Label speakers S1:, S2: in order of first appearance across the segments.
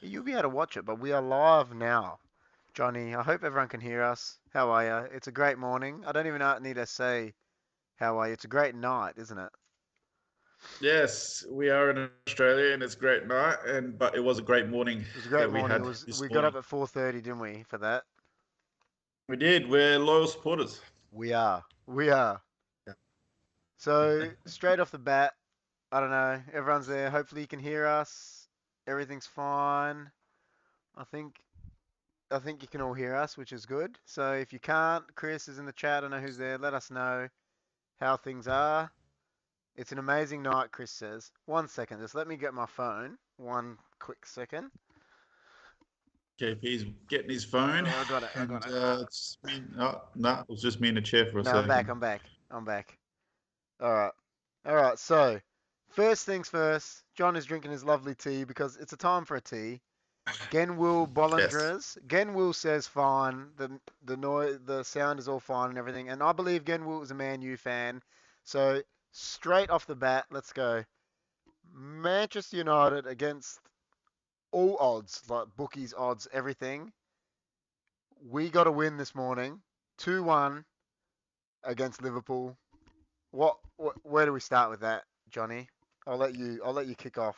S1: you'll be able to watch it, but we are live now. Johnny, I hope everyone can hear us. How are you? It's a great morning. I don't even need to say how are you. It's a great night, isn't it?
S2: Yes, we are in Australia and it's a great night, and but it was a great morning
S1: It was a
S2: that
S1: great
S2: we
S1: morning.
S2: had this
S1: We got
S2: morning.
S1: up at 4:30, didn't we, for that?
S2: We did. We're loyal supporters.
S1: We are. We are.
S2: Yeah.
S1: So, straight off the bat, I don't know. Everyone's there. Hopefully you can hear us. Everything's fine. I think I think you can all hear us, which is good. So if you can't, Chris is in the chat. I don't know who's there. Let us know how things are. It's an amazing night, Chris says. 1 second, just let me get my phone. One quick second.
S2: KP's getting his phone,
S1: I got it. I got
S2: and
S1: it.
S2: it's me. Oh, no, it was just me in the chair for a
S1: No, I'm back.
S2: second.
S1: I'm back. I'm back. All right. All right. So, first things first, John is drinking his lovely tea because it's a time for a tea. Genwill
S2: Yes.
S1: Bollinger's. Genwill says fine. The noise, the sound is all fine and everything. And I believe Genwill is a Man U fan. So straight off the bat, let's go. Manchester United against all odds, like bookies odds, everything. We got a win this morning, 2-1 against Liverpool. Where do we start with that, Johnny? I'll let you kick off.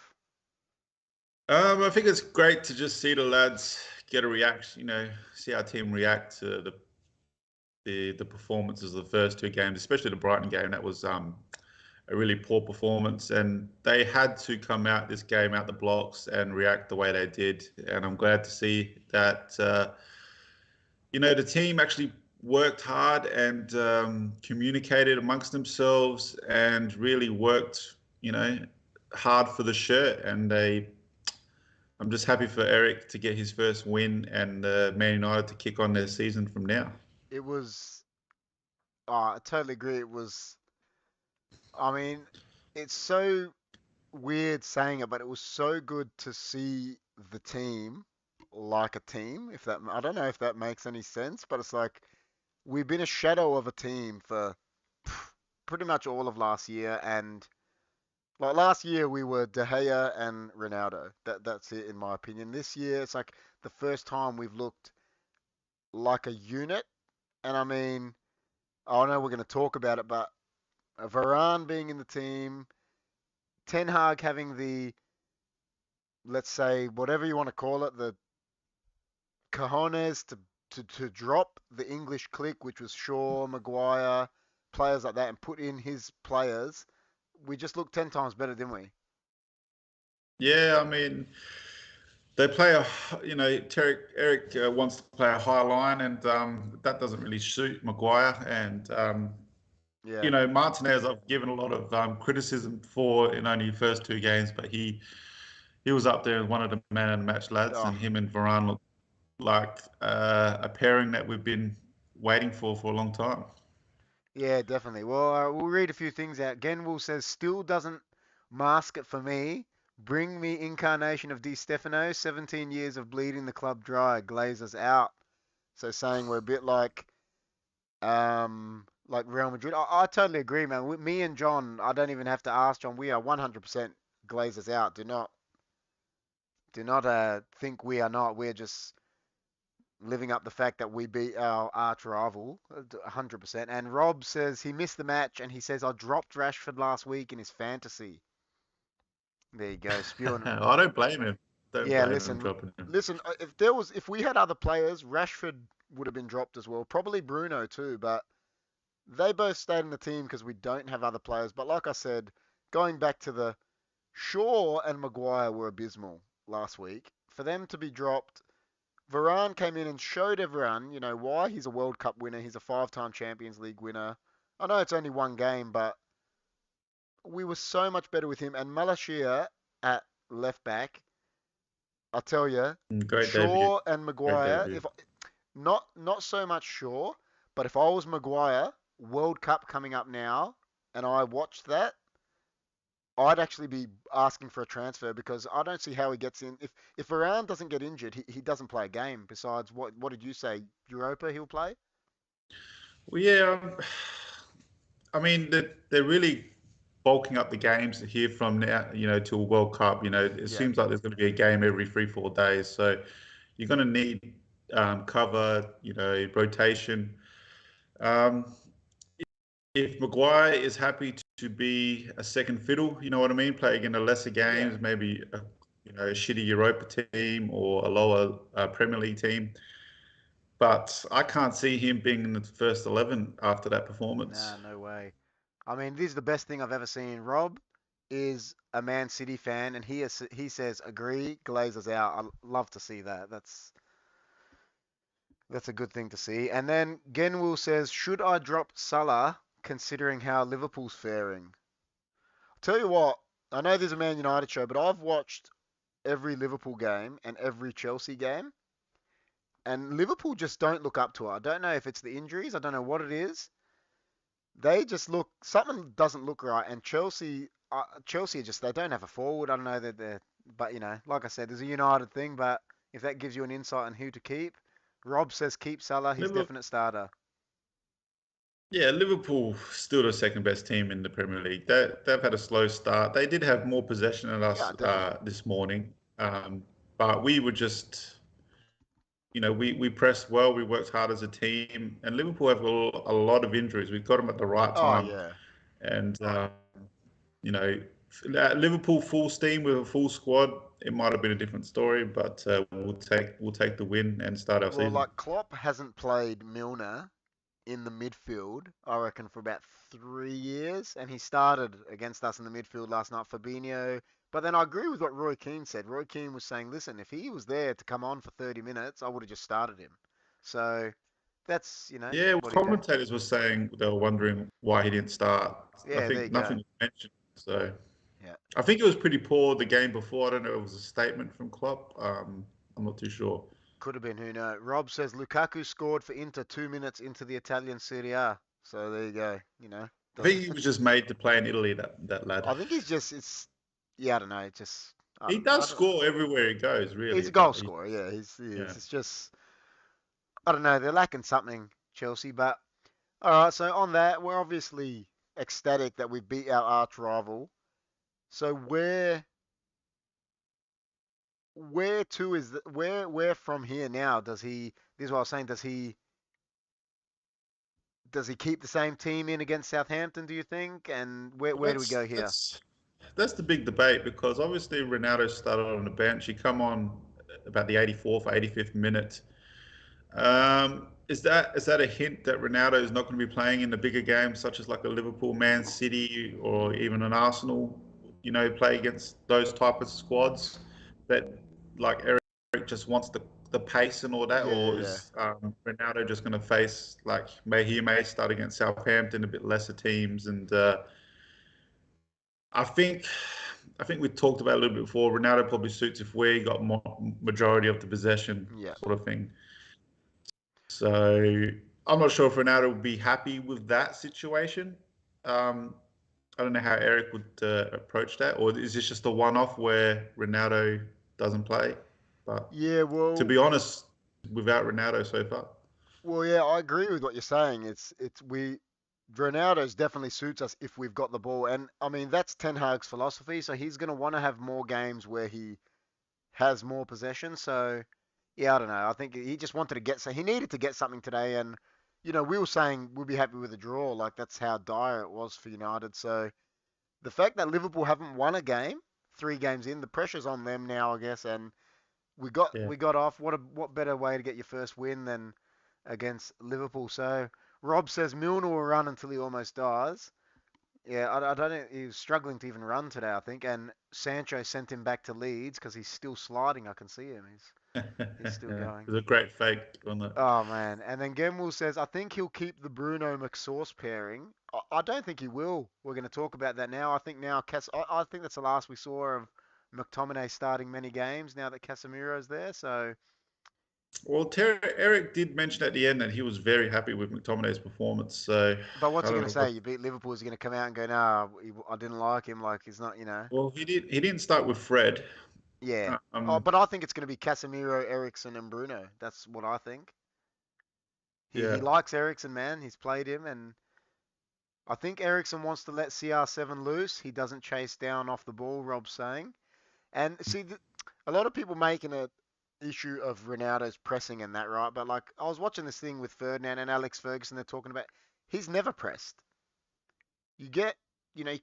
S2: I think it's great to just see the lads get a reaction. See our team react to the performances of the first two games, especially the Brighton game. That was a really poor performance, and they had to come out this game out the blocks and react the way they did. And I'm glad to see that the team actually worked hard and communicated amongst themselves and really worked, hard for the shirt. And I'm just happy for Erik to get his first win and Man United to kick on their season from now.
S1: It was. I totally agree. It was. I mean, it's so weird saying it, but it was so good to see the team like a team. If that, I don't know if that makes any sense, but it's like we've been a shadow of a team for pretty much all of last year, and like last year we were De Gea and Ronaldo. That's it in my opinion. This year it's like the first time we've looked like a unit, and I mean, I know we're going to talk about it, but Varane being in the team, Ten Hag having the, let's say, whatever you want to call it, the cojones to drop the English clique, which was Shaw, Maguire, players like that, and put in his players, we just looked 10 times better, didn't we?
S2: Yeah, I mean, they play Erik wants to play a high line, and that doesn't really suit Maguire. And
S1: Yeah.
S2: Martinez, I've given a lot of criticism for in only the first two games, but he was up there as one of the man of the match lads,
S1: Oh,
S2: and him and Varane look like a pairing that we've been waiting for a long time.
S1: yeah, definitely. Well, we'll read a few things out. Genwell says, still doesn't mask it for me. Bring me incarnation of Di Stefano. 17 years of bleeding the club dry. Glazers out. So saying we're a bit like Real Madrid. I totally agree, man. With me and John, I don't even have to ask John. We are 100% Glazers out. Do not think we are not. We're just living up the fact that we beat our arch rival 100%. And Rob says he missed the match and he says I dropped Rashford last week in his fantasy. There you go, spewing.
S2: I don't blame him. Don't
S1: Yeah,
S2: blame him
S1: listen,
S2: dropping him.
S1: listen. If we had other players, Rashford would have been dropped as well. Probably Bruno too, but they both stayed in the team because we don't have other players. But like I said, going back to the Shaw and Maguire were abysmal last week. For them to be dropped, Varane came in and showed everyone, why he's a World Cup winner. He's a five-time Champions League winner. I know it's only one game, but we were so much better with him. And Malashia at left back, I tell you,
S2: Great debut.
S1: Shaw and
S2: Great
S1: Maguire.
S2: debut.
S1: If not so much Shaw, but if I was Maguire, World Cup coming up now, and I watched that, I'd actually be asking for a transfer because I don't see how he gets in. If Varane doesn't get injured, he doesn't play a game. Besides, what did you say? Europa he'll play?
S2: Well, yeah. I mean, they're really. bulking up the games here from now, to a World Cup. It
S1: Yeah,
S2: seems like there's going to be a game every 3, 4 days. So you're going to need cover, rotation. Um, if Maguire is happy to be a second fiddle, you know what I mean, playing in the lesser
S1: yeah.
S2: games, maybe a shitty Europa team or a lower Premier League team. But I can't see him being in the first 11 after that performance.
S1: Nah, no way. I mean, this is the best thing I've ever seen. Rob is a Man City fan, and he says agree, Glazers out. I love to see that. That's a good thing to see. And then Genwil says, should I drop Salah considering how Liverpool's faring? Tell you what, I know there's a Man United show, but I've watched every Liverpool game and every Chelsea game, and Liverpool just don't look up to it. I don't know if it's the injuries. I don't know what it is. They just look something doesn't look right. And Chelsea just they don't have a forward. I don't know that they're, but like I said, there's a United thing. But if that gives you an insight on who to keep, Rob says keep Salah. He's
S2: Liverpool,
S1: definite starter.
S2: yeah, Liverpool still the second best team in the Premier League. They've had a slow start. They did have more possession than
S1: Yeah,
S2: us
S1: definitely.
S2: this morning, but we were just, we pressed well. We worked hard as a team, and Liverpool have a lot of injuries. We got them at the right
S1: Oh
S2: time,
S1: yeah.
S2: and you know, Liverpool full steam with a full squad. It might have been a different story, but we'll take the win and start our
S1: Well,
S2: season.
S1: like Klopp hasn't played Milner in the midfield, I reckon, for about 3 years, and he started against us in the midfield last night, Fabinho. But then I agree with what Roy Keane said. Roy Keane was saying, listen, if he was there to come on for 30 minutes, I would have just started him. So that's,
S2: Yeah, well,
S1: what he did.
S2: commentators were saying they were wondering why he didn't start. I
S1: Yeah, there you
S2: think
S1: go.
S2: nothing was mentioned, so
S1: Yeah.
S2: I think it was pretty poor the game before. I don't know if it was a statement from Klopp. I'm not too sure.
S1: Could have been, who knows. Rob says Lukaku scored for Inter 2 minutes into the Italian Serie A. So there you go.
S2: I
S1: Doesn't.
S2: think he was just made to play in Italy. That lad.
S1: I think it's, yeah, I don't know. Just, I
S2: He
S1: don't know.
S2: does score everywhere he goes,
S1: He's
S2: really,
S1: a goal
S2: but
S1: scorer. Yeah, he
S2: yeah.
S1: is. It's just, I don't know. They're lacking something, Chelsea. But all right. So on that, we're obviously ecstatic that we beat our arch rival. So where to is where from here now? Does he? This is what I was saying. Does he keep the same team in against Southampton? Do you think? And
S2: Well,
S1: where do we go here?
S2: that's the big debate because obviously Ronaldo started on the bench. He come on about the 84th, 85th minute. Is that a hint that Ronaldo is not going to be playing in the bigger games, such as like a Liverpool, Man City, or even an Arsenal? Play against those type of squads that like Eric just wants the pace and all that,
S1: Yeah,
S2: or
S1: yeah,
S2: is Ronaldo just going to face like he may start against Southampton, a bit lesser teams, and I think I think we talked about it a little bit before. Ronaldo probably suits if we got majority of the possession,
S1: yeah.
S2: sort of thing. So I'm not sure if Ronaldo would be happy with that situation. Um, I don't know how Eric would approach that, or is this just a one-off where Ronaldo doesn't play? But
S1: Yeah,
S2: to be honest, without Ronaldo so far,
S1: yeah, I agree with what you're saying. It's we Ronaldo's definitely suits us if we've got the ball, and I mean that's Ten Hag's philosophy. So he's gonna want to have more games where he has more possession. So yeah, I don't know. I think he just wanted to get so he needed to get something today, and we were saying we'd be happy with a draw. Like that's how dire it was for United. So the fact that Liverpool haven't won a game, 3 games in, the pressure's on them now, I guess, and we got
S2: yeah.
S1: we got off. What better way to get your first win than against Liverpool? So Rob says Milner will run until he almost dies. Yeah, I don't know. He was struggling to even run today, I think. And Sancho sent him back to Leeds because he's still sliding. I can see him. He's still
S2: Yeah,
S1: going.
S2: it's a great fake on that.
S1: Oh man. And then Gemwell says, I think he'll keep the Bruno McSauce pairing. I don't think he will. We're going to talk about that now. I think now I think that's the last we saw of McTominay starting many games now that Casemiro's there. So
S2: Well, Eric did mention at the end that he was very happy with McTominay's performance. So
S1: but what's
S2: I
S1: he
S2: don't
S1: going to
S2: know
S1: say? You beat Liverpool, is he going to come out and go, nah, I didn't like him. Like, he's not.
S2: Well, he didn't start with Fred.
S1: Yeah. Oh,
S2: Um,
S1: but I think it's going to be Casemiro, Ericsson, and Bruno. That's what I think. He
S2: yeah.
S1: likes Ericsson, man. He's played him, and I think Ericsson wants to let CR7 loose. He doesn't chase down off the ball, Rob's saying. And see, a lot of people making a issue of Ronaldo's pressing and that, right? But like, I was watching this thing with Ferdinand and Alex Ferguson. They're talking about he's never pressed. You get, you know,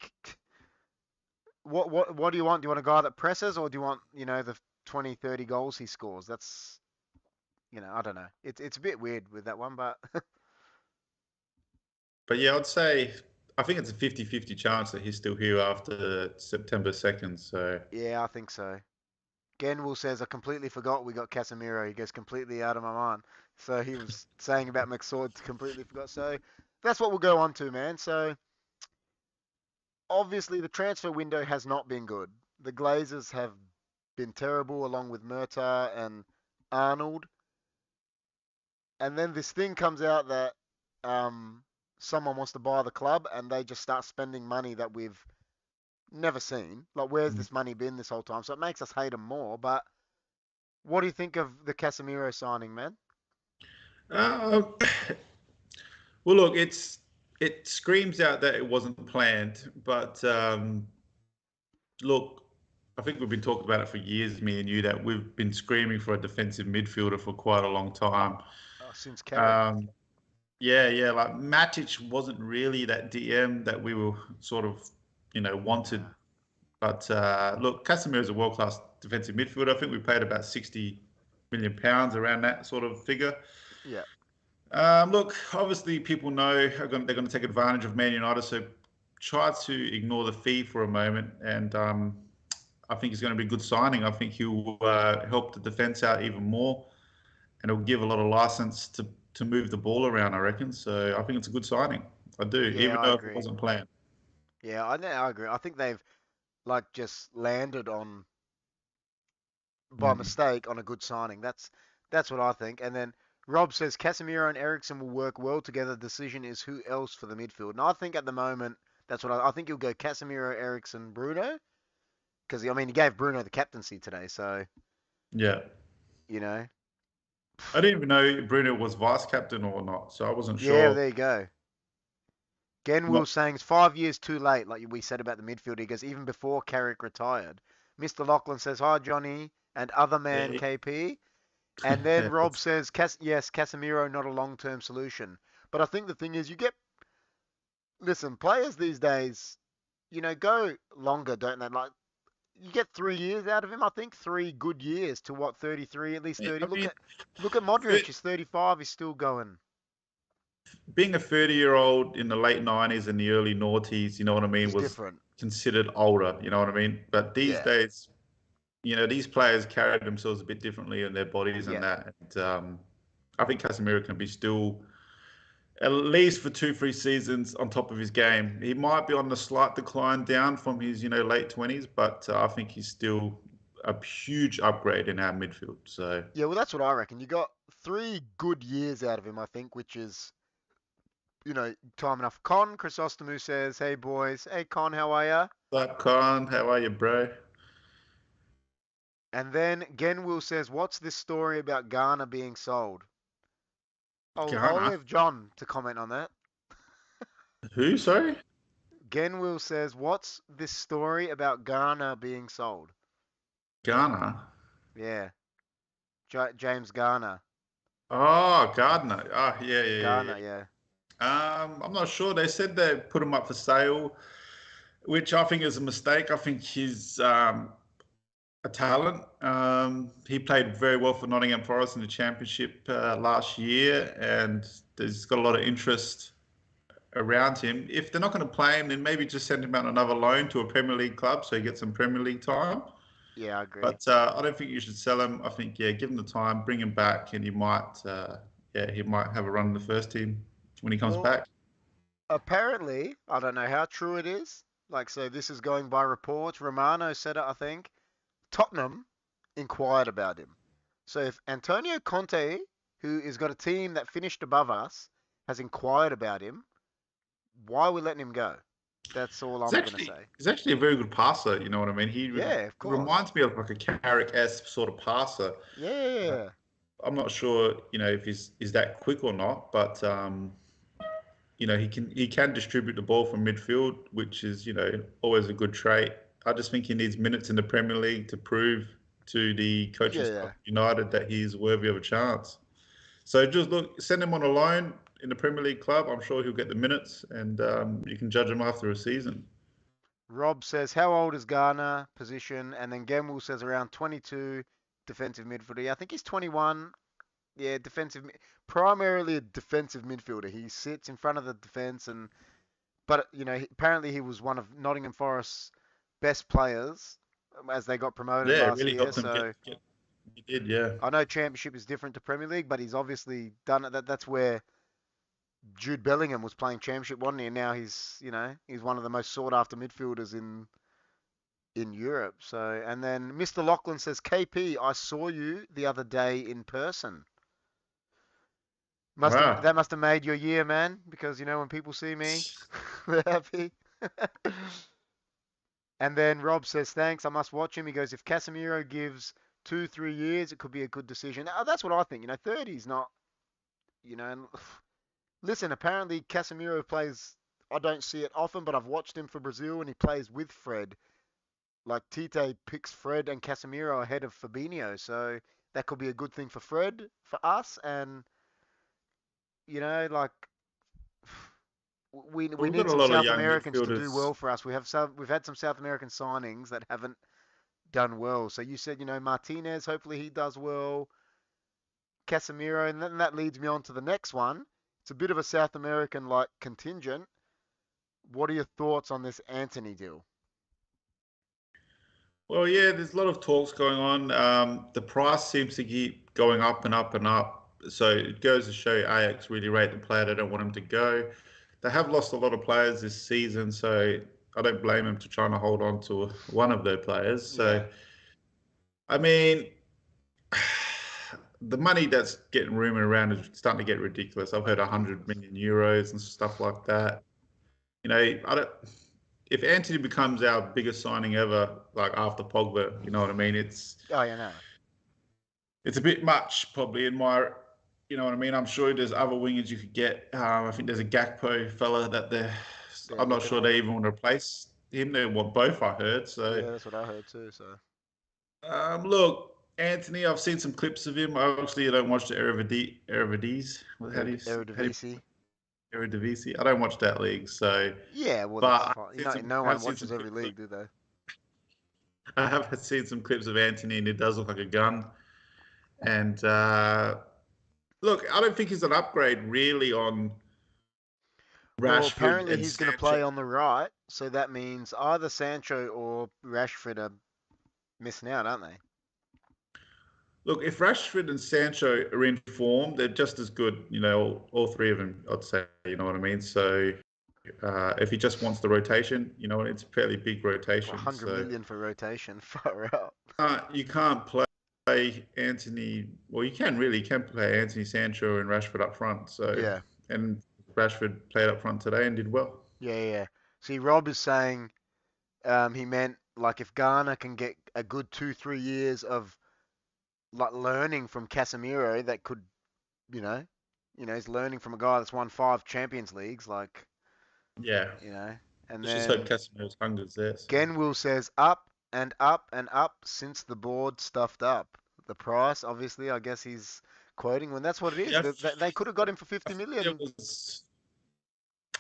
S1: what do you want? Do you want a guy that presses, or do you want, the 20, 30 goals he scores? That's, I don't know. It's a bit weird with that one, but
S2: But yeah, I'd say I think it's a 50-50 chance that he's still here after September 2nd. So
S1: yeah, I think so. Genwell says, I completely forgot we got Casemiro. He goes completely out of my mind. So he was saying about McSword, completely forgot. So that's what we'll go on to, man. So obviously the transfer window has not been good. The Glazers have been terrible along with Murtagh and Arnold. And then this thing comes out that someone wants to buy the club and they just start spending money that we've never seen. Like, where's this money been this whole time? So it makes us hate them more. But what do you think of the Casemiro signing, man?
S2: uh, well, look, it screams out that it wasn't planned, but look, I think we've been talking about it for years, me and you, that we've been screaming for a defensive midfielder for quite a long time.
S1: Since Carrick.
S2: Um, yeah, like Matic wasn't really that DM that we were sort of, wanted.
S1: Nah.
S2: But look, Casemiro is a world-class defensive midfielder. I think we paid about £60 million around that sort of figure.
S1: Yeah.
S2: Look, obviously people know they're going to take advantage of Man United, so try to ignore the fee for a moment. And I think he's going to be a good signing. I think he'll help the defence out even more, and it'll give a lot of license to move the ball around, I reckon. So I think it's a good signing. I do,
S1: Yeah,
S2: even
S1: I
S2: though if it
S1: agree.
S2: wasn't planned.
S1: Yeah, I agree. I think they've like just landed on by
S2: Mm.
S1: mistake on a good signing. That's what I think. And then Rob says Casemiro and Ericsson will work well together. The decision is who else for the midfield. And I think at the moment that's what I think. You'll go Casemiro, Ericsson, Bruno, because I mean he gave Bruno the captaincy today, so
S2: Yeah.
S1: you know.
S2: I didn't even know Bruno was vice captain or not, so I wasn't
S1: Yeah,
S2: sure.
S1: there you go. Genwill
S2: Not,
S1: saying it's 5 years too late, like we said about the midfield. He goes, even before Carrick retired. Mr. Lachlan says, hi, Johnny, and other man
S2: yeah,
S1: KP. And then Rob
S2: it's
S1: says, yes, Casemiro, not a long term solution. But I think the thing is, listen, players these days, go longer, don't they? Like, you get 3 years out of him, I think. 3 good years to what, 33, at least 30.
S2: I mean,
S1: Look at Modric,
S2: thir-
S1: he's 35, he's still going.
S2: being a 30-year-old in the late 90s and the early noughties, you know what I mean,
S1: It's
S2: was
S1: different.
S2: considered older, you know what I mean? But these
S1: Yeah,
S2: days, these players carry themselves a bit differently in their bodies and
S1: yeah.
S2: that. And, I think Casemiro can be still, at least for 2, 3 seasons, on top of his game. He might be on the slight decline down from his, late 20s, but I think he's still a huge upgrade in our midfield. So
S1: Yeah, well, that's what I reckon. You got 3 good years out of him, I think, which is, time enough. Con Chrysostomu says, hey, boys. Hey, Con, how are ya?
S2: what's up, Con? How are you, bro?
S1: And then Genwill says, what's this story about Ghana being sold? I'll
S2: Ghana?
S1: leave John to comment on that.
S2: Who, sorry?
S1: Genwill says, what's this story about Ghana being sold?
S2: Ghana?
S1: Yeah, James Garner.
S2: Oh, Gardner. Oh, yeah, yeah, yeah,
S1: Garner, yeah.
S2: yeah. I'm not sure. They said they put him up for sale, which I think is a mistake. I think he's a talent. He played very well for Nottingham Forest in the Championship last year, and there's got a lot of interest around him. If they're not going to play him, then maybe just send him out on another loan to a Premier League club so he gets some Premier League time.
S1: Yeah, I agree.
S2: But I don't think you should sell him. I think, yeah, give him the time, bring him back, and he might have a run in the first team when he comes
S1: Well,
S2: back.
S1: apparently, I don't know how true it is. Like, so this is going by reports. Romano said it, I think. Tottenham inquired about him. So if Antonio Conte, who has got a team that finished above us, has inquired about him, why are we letting him go? That's all
S2: He's
S1: I'm gonna
S2: actually
S1: say.
S2: he's actually a very good passer. You know what I mean?
S1: Yeah, of
S2: He
S1: course.
S2: reminds me of like a Carrick-esque sort of passer.
S1: Yeah, yeah, yeah.
S2: I'm not sure, if he's is that quick or not, but he can distribute the ball from midfield, which is always a good trait. I just think he needs minutes in the Premier League to prove to the coaching
S1: Yeah,
S2: staff
S1: yeah.
S2: of United that he's worthy of a chance. So just look, send him on a loan in the Premier League club. I'm sure he'll get the minutes, and you can judge him after a season.
S1: Rob says, how old is Garner? Position. And then Gemwell says around 22, defensive midfielder. Yeah, I think he's 21. Yeah, primarily a defensive midfielder. He sits in front of the defense, but apparently he was one of Nottingham Forest's best players as they got promoted
S2: Yeah, it
S1: last
S2: really
S1: year.
S2: helped him
S1: So
S2: get. He did, yeah.
S1: I know Championship is different to Premier League, but he's obviously done it. That's where Jude Bellingham was playing Championship, wasn't he? And now he's one of the most sought after midfielders in Europe. So, and then Mr. Lachlan says, KP, I saw you the other day in person.
S2: Wow.
S1: That must have made your year, man, because when people see me, they're happy. And then Rob says, thanks, I must watch him. He goes, if Casemiro gives 2, 3 years, it could be a good decision. Now, that's what I think. 30 is not, and listen, apparently Casemiro plays, I don't see it often, but I've watched him for Brazil and he plays with Fred. Like Tite picks Fred and Casemiro ahead of Fabinho, so that could be a good thing for Fred, for us, and like we
S2: Well, we've got
S1: need
S2: a
S1: some
S2: lot of
S1: South
S2: young
S1: Americans to do
S2: midfielders.
S1: well for us. We've had some South American signings that haven't done well. So you said Martinez, hopefully he does well. Casemiro, and then that leads me on to the next one. It's a bit of a South American like contingent. What are your thoughts on this Anthony deal?
S2: Well, yeah, there's a lot of talks going on. The price seems to keep going up and up and up. So it goes to show Ajax really rate the player. They don't want him to go. They have lost a lot of players this season, so I don't blame them to trying to hold on to one of their players.
S1: Yeah,
S2: So, I mean, the money that's getting rumored around is starting to get ridiculous. I've heard 100
S1: ridiculous.
S2: million euros and stuff like that. I don't. If Anthony becomes our biggest signing ever, like after Pogba, you know what I mean?
S1: Oh yeah, no.
S2: It's a bit much, probably in my, you know what I mean. I'm sure there's other wingers you could get. I think there's a Gakpo fella that they're.
S1: They're
S2: I'm not
S1: looking
S2: sure
S1: at.
S2: they even want to replace him. They want both, I heard. So,
S1: Yeah, that's what I heard too. So
S2: look, Anthony, I've seen some clips of him. Obviously, I don't watch the Eredivisie. How do you
S1: Eredivisie.
S2: Eredivisie? I don't watch that league. So,
S1: Yeah, well
S2: but
S1: that's
S2: I
S1: fine.
S2: I
S1: No
S2: have
S1: one
S2: seen some
S1: watches every
S2: clips.
S1: league, do they?
S2: I have seen some clips of Anthony, and he does look like a gun. And look, I don't think he's an upgrade really on
S1: Well,
S2: Rashford
S1: apparently
S2: and
S1: he's going to
S2: Sancho.
S1: play on the right, so that means either Sancho or Rashford are missing out, aren't they?
S2: Look, if Rashford and Sancho are in form, they're just as good. All three of them, I'd say. You know what I mean? So if he just wants the rotation, it's a fairly big rotation.
S1: 100
S2: So
S1: million for rotation, far out.
S2: you can't play Anthony. Well, you can really. You can play Anthony, Sancho, and Rashford up front. So
S1: Yeah,
S2: and Rashford played up front today and did well.
S1: yeah. See, Rob is saying he meant like if Ghana can get a good 2, 3 years of like learning from Casemiro, that could, you know, he's learning from a guy that's won 5 Champions Leagues, like,
S2: Yeah.
S1: you know, and
S2: Let's just hope
S1: then
S2: Casemiro's hunger's there. So.
S1: Genwill says up and up and up since the board stuffed up. The price, obviously, I guess he's quoting when that's what it is.
S2: Yeah,
S1: They could have got him for
S2: I
S1: 50
S2: think there
S1: million.
S2: was.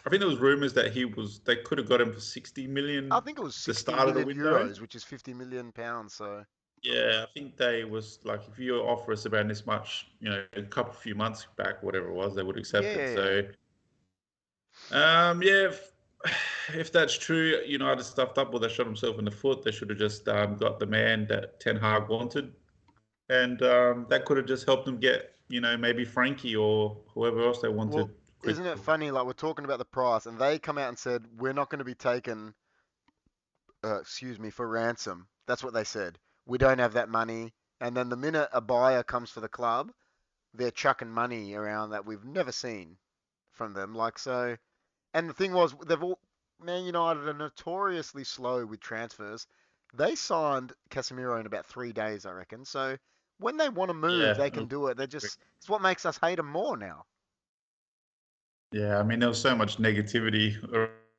S2: I think there was rumors that he was. They could have got him for 60
S1: I
S2: million
S1: think it was
S2: the
S1: 60
S2: start of the
S1: million
S2: window.
S1: euros, which is 50 million pounds. So
S2: Yeah, I think they was like, if you offer us about this much, a few months back, whatever it was, they would accept it.
S1: yeah.
S2: So, yeah, if that's true, I just stuffed up. Well, they shot himself in the foot. They should have just got the man that Ten Hag wanted, and that could have just helped them get, maybe Frankie or whoever else they
S1: Well,
S2: wanted
S1: isn't it
S2: quickly.
S1: funny? Like we're talking about the price, and they come out and said we're not going to be taken, excuse me, for ransom. That's what they said. We don't have that money. And then the minute a buyer comes for the club, they're chucking money around that we've never seen from them. Like so, and the thing was, Man United are notoriously slow with transfers. They signed Casemiro in about 3 days, I reckon. So when they want to move,
S2: Yeah,
S1: they can do it. It's what makes us hate them more now.
S2: Yeah, I mean, there was so much negativity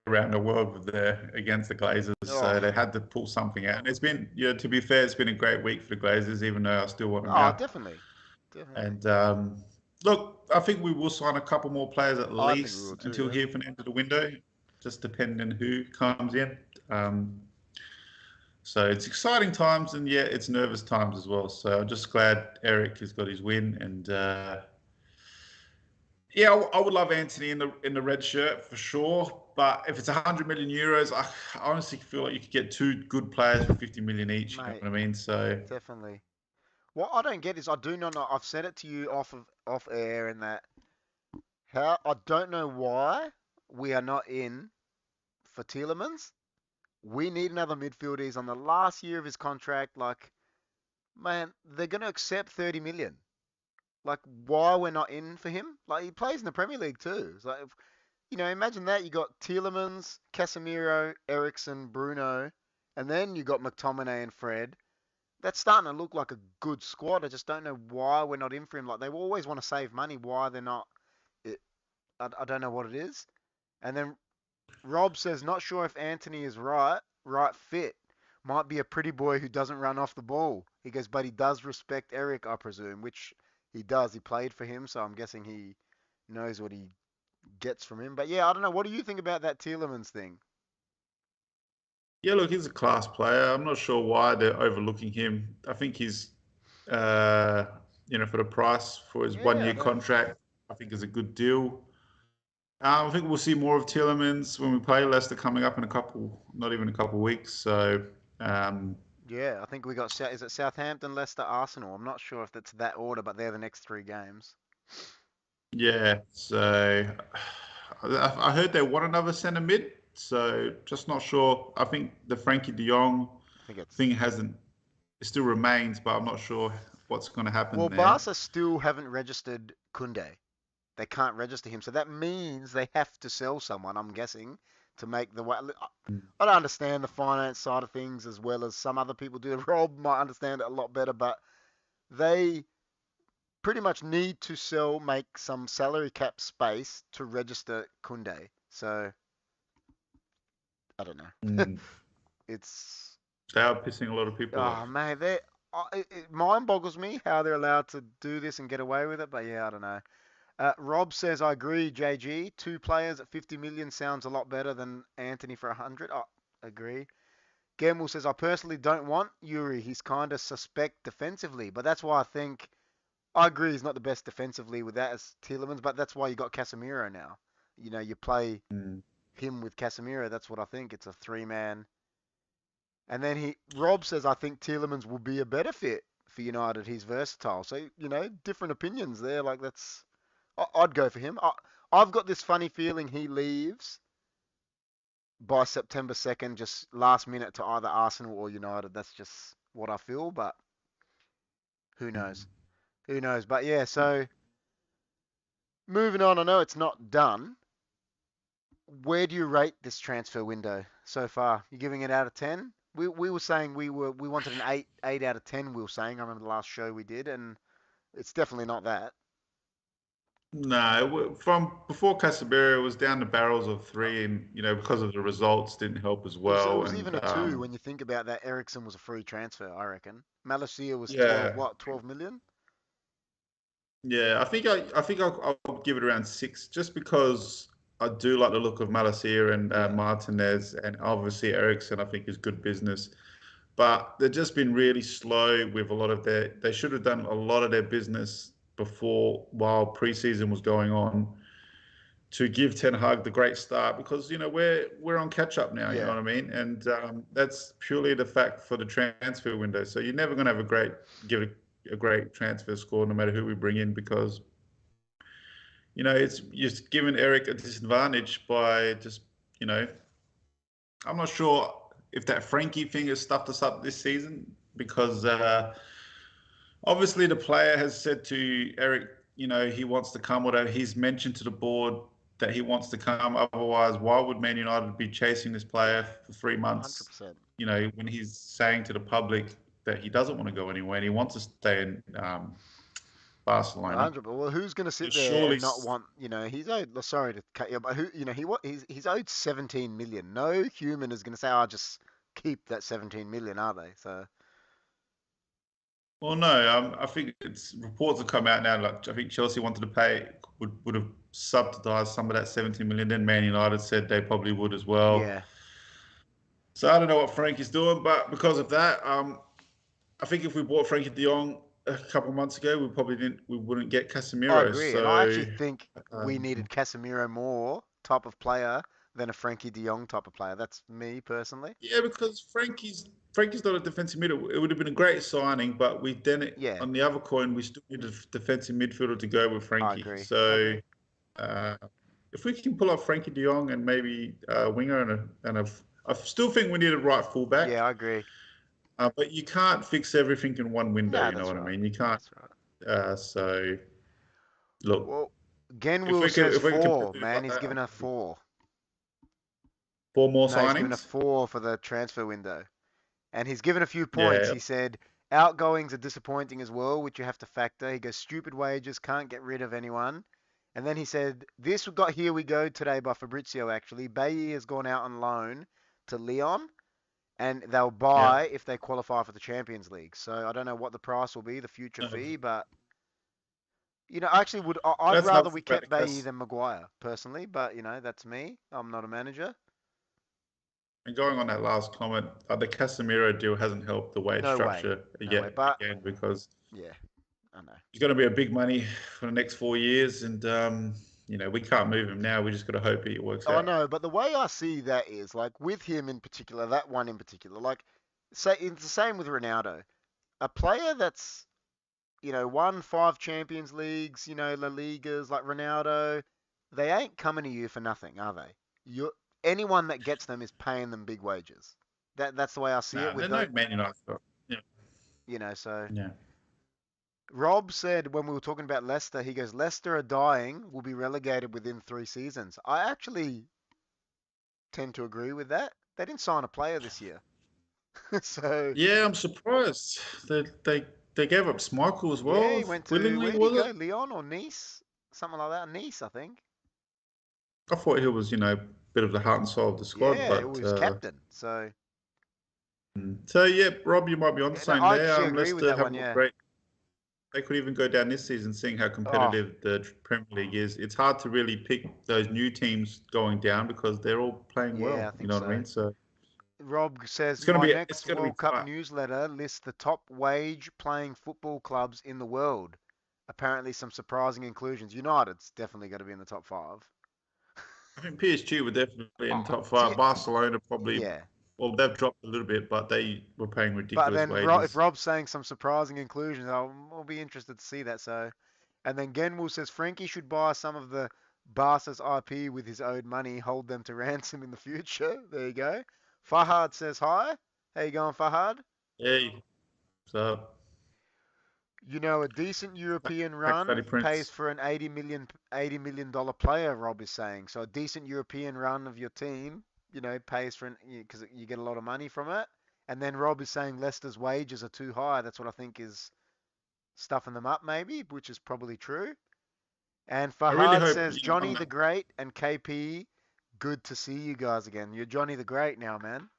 S2: around the world with against the Glazers, so
S1: Oh,
S2: they had to pull something out. And it's been, to be fair, it's been a great week for the Glazers, even though I still want them
S1: oh,
S2: out.
S1: definitely, definitely.
S2: And look, I think we will sign a couple more players at
S1: I think we will
S2: least
S1: too.
S2: until
S1: Yeah.
S2: here for the end of the window, just depending on who comes in. Um, so it's exciting times, and yeah, it's nervous times as well. So I'm just glad Erik has got his win, and yeah, I would love Anthony in the red shirt for sure. But if it's 100 million euros, I honestly feel like you could get two good players for 50 million each. You know
S1: Mate,
S2: what I mean? So
S1: definitely. What I don't get is I do not know. I've said it to you off air, and that how I don't know why we are not in for Tielemans. We need another midfielder. He's on the last year of his contract. Like, man, they're gonna accept 30 million. Like, why we're not in for him? Like, he plays in the Premier League too. It's like, imagine that you got Tielemans, Casemiro, Ericsson, Bruno, and then you got McTominay and Fred. That's starting to look like a good squad. I just don't know why we're not in for him. Like, they always want to save money. Why they're not? It, I don't know what it is. And then Rob says, not sure if Anthony is right fit. Might be a pretty boy who doesn't run off the ball. He goes, but he does respect Erik, I presume, which he does. He played for him, so I'm guessing he knows what he gets from him. But yeah, I don't know. What do you think about that Tielemans thing?
S2: yeah, look, he's a class player. I'm not sure why they're overlooking him. I think he's, uh, for the price for his one
S1: Yeah,
S2: year contract, I think is a good deal. I think we'll see more of Tielemans when we play Leicester coming up in not even a couple of weeks. So, um,
S1: yeah. I think we got is it Southampton, Leicester, Arsenal. I'm not sure if that's that order, but they're the next three games.
S2: yeah. So, I heard they want another centre mid. So, just not sure. I think the Frankie De Jong
S1: I think it's
S2: thing it still remains, but I'm not sure what's going to happen
S1: well,
S2: there.
S1: Barca still haven't registered Kunde. They can't register him, so that means they have to sell someone. I'm guessing to make the way. I don't understand the finance side of things as well as some other people do. Rob might understand it a lot better, but they pretty much need to sell, make some salary cap space to register Kunde. So I don't know.
S2: Mm.
S1: It's
S2: They are pissing a lot of people
S1: oh
S2: off.
S1: man, it mind boggles me how they're allowed to do this and get away with it. But yeah, I don't know. Rob says I agree. JG, two players at 50 million sounds a lot better than Anthony for 100. I agree. Gamble says I personally don't want Yuri. He's kind of suspect defensively, but that's why I think I agree he's not the best defensively with that as Tielemans, but that's why you got Casemiro now. You play
S2: Mm.
S1: him with Casemiro. That's what I think. It's a three-man. And then Rob says I think Tielemans will be a better fit for United. He's versatile. So different opinions there. Like I'd go for him. I've got this funny feeling he leaves by September 2nd, just last minute to either Arsenal or United. That's just what I feel, but who knows? Who knows? But yeah, so moving on, I know it's not done. Where do you rate this transfer window so far? You giving it out of 10? We were saying we wanted an 8 out of 10, we were saying. I remember the last show we did, and it's definitely not that.
S2: No, from before Casemiro, it was down the barrels of three, and because of the results, didn't help as
S1: It
S2: well.
S1: was
S2: And
S1: even a 2 when you think about that. Ericsson was a free transfer, I reckon. Malacia was 12,
S2: yeah,
S1: what, 12 million?
S2: yeah, I think I'll give it around six, just because I do like the look of Malacia and
S1: Yeah.
S2: Martinez, and obviously Ericsson. I think is good business, but they've just been really slow with a lot of their. They should have done a lot of their business before, while preseason was going on, to give Ten Hag the great start, because we're on catch up now. You know
S1: Yeah.
S2: what I mean? And that's purely the fact for the transfer window. So you're never going to have a great transfer score no matter who we bring in, because it's just giving Erik a disadvantage by just you know I'm not sure if that Frankie thing has stuffed us up this season, because obviously the player has said to Erik, he wants to come, whatever. He's mentioned to the board that he wants to come. Otherwise, why would Man United be chasing this
S1: Yeah.
S2: player for 3 months?
S1: 100%.
S2: When he's saying to the public that he doesn't want to go anywhere and he wants to stay in Barcelona.
S1: 100. Well, who's going to sit there
S2: Surely,
S1: and not want, he's owed, sorry to cut you, but he's owed 17 million. No human is going to say, "Oh, just keep that 17 million," are they? So,
S2: well, no, I think it's reports have come out now. Like I think Chelsea wanted to pay would have subsidised some of that 17 million. Then Man United said they probably would as well.
S1: yeah.
S2: So I don't know what Frankie's doing, but because of that, I think if we bought Frankie De Jong a couple of months ago, we wouldn't get
S1: I
S2: Casemiro.
S1: agree. And I actually
S2: So
S1: think we
S2: um,
S1: needed Casemiro more type of player than a Frankie de Jong type of player. That's me personally.
S2: yeah, because Frankie's not a defensive middle. It would have been a great signing, but we then
S1: Yeah,
S2: on the other coin we still need a defensive midfielder to go with
S1: I
S2: Frankie.
S1: agree. I
S2: So
S1: agree.
S2: uh, if we can pull off Frankie De Jong and maybe a winger I still think we need a right fullback.
S1: Yeah, I agree.
S2: But you can't fix everything in one window.
S1: No,
S2: You know
S1: that's
S2: what I
S1: right.
S2: mean? You can't.
S1: That's right.
S2: So look,
S1: Well, Genwill says
S2: if we can
S1: four,
S2: continue
S1: man.
S2: like
S1: He's
S2: that,
S1: given a four.
S2: four more
S1: No, he's given a
S2: signings.
S1: four for the transfer window. And he's given a few points.
S2: Yeah,
S1: He said outgoings are disappointing as well, which you have to factor. He goes stupid wages, can't get rid of anyone. And then he said this got here we go today by Fabrizio actually. Bailly has gone out on loan to Leon, and they'll
S2: yeah.
S1: buy if they qualify for the Champions League. So I don't know what the price will be, the future
S2: No,
S1: fee, but I actually would. I'd
S2: that's another
S1: rather we
S2: thing about
S1: kept
S2: the
S1: Bailly
S2: Cas.
S1: than Maguire personally, but that's me. I'm not a manager.
S2: And going on that last comment, the Casemiro deal hasn't helped the wage
S1: No way,
S2: structure
S1: no way.
S2: yet
S1: But
S2: again because
S1: yeah, I know.
S2: he's going to be a big money for the next 4 years, and we can't move him now. We just got to hope it works
S1: Oh, I
S2: out.
S1: know, but the way I see that is like with him in particular, that one in particular, like say it's the same with Ronaldo. A player that's won 5 Champions Leagues, La Ligas, like Ronaldo, they ain't coming to you for nothing, are they? You Anyone that gets them is paying them big wages. That's the way I see it
S2: Nah,
S1: with
S2: they're
S1: the,
S2: no Man United stuff. Yeah,
S1: so
S2: yeah.
S1: Rob said when we were talking about Leicester, he goes, Leicester are dying, will be relegated within 3 seasons. I actually tend to agree with that. They didn't sign a player this year. So,
S2: Yeah, I'm surprised. They gave up Schmeichel as
S1: yeah,
S2: well,
S1: he went to,
S2: willingly,
S1: where'd he
S2: was
S1: go?
S2: it?
S1: Lyon or Nice? Something like that. Nice, I think.
S2: I thought he was, bit of the heart and soul of the squad,
S1: Yeah, it
S2: but
S1: was captain. So,
S2: so yeah, Rob, you might be onto
S1: yeah, no,
S2: something
S1: I
S2: there.
S1: actually agree with
S2: Leicester
S1: that one.
S2: haven't looked
S1: Yeah.
S2: great. They could even go down this season, seeing how
S1: Oh,
S2: competitive the Premier League is. It's hard to really pick those new teams going down because they're all playing
S1: yeah, I
S2: well. You
S1: think
S2: know what I
S1: so.
S2: mean? So
S1: Rob says,
S2: it's gonna
S1: my
S2: be it's
S1: next
S2: gonna be
S1: World Cup
S2: tight.
S1: newsletter lists the top wage playing football clubs in the world. Apparently, some surprising inclusions. United's definitely got to be in the top five.
S2: I think PSG were definitely in
S1: Oh,
S2: top five. Barcelona probably,
S1: yeah.
S2: well, they've dropped a little bit, but they were paying
S1: But
S2: ridiculous
S1: then if
S2: wages.
S1: Rob's saying some surprising inclusions, I'll be interested to see that. So, and then Genwell says Frankie should buy some of the Barca's IP with his owed money, hold them to ransom in the future. There you go. Fahad says hi. How you going, Fahad?
S2: Hey, so
S1: A decent European
S2: Pakistani
S1: run pays
S2: Prince.
S1: for an $80 million player, Rob is saying. So a decent European run of your team, pays for because you get a lot of money from it. And then Rob is saying Leicester's wages are too high. That's what I think is stuffing them up, maybe, which is probably true. And
S2: I really
S1: Fahad
S2: hope
S1: says Johnny the Great and KP, good to see you guys again. You're Johnny the Great now, man.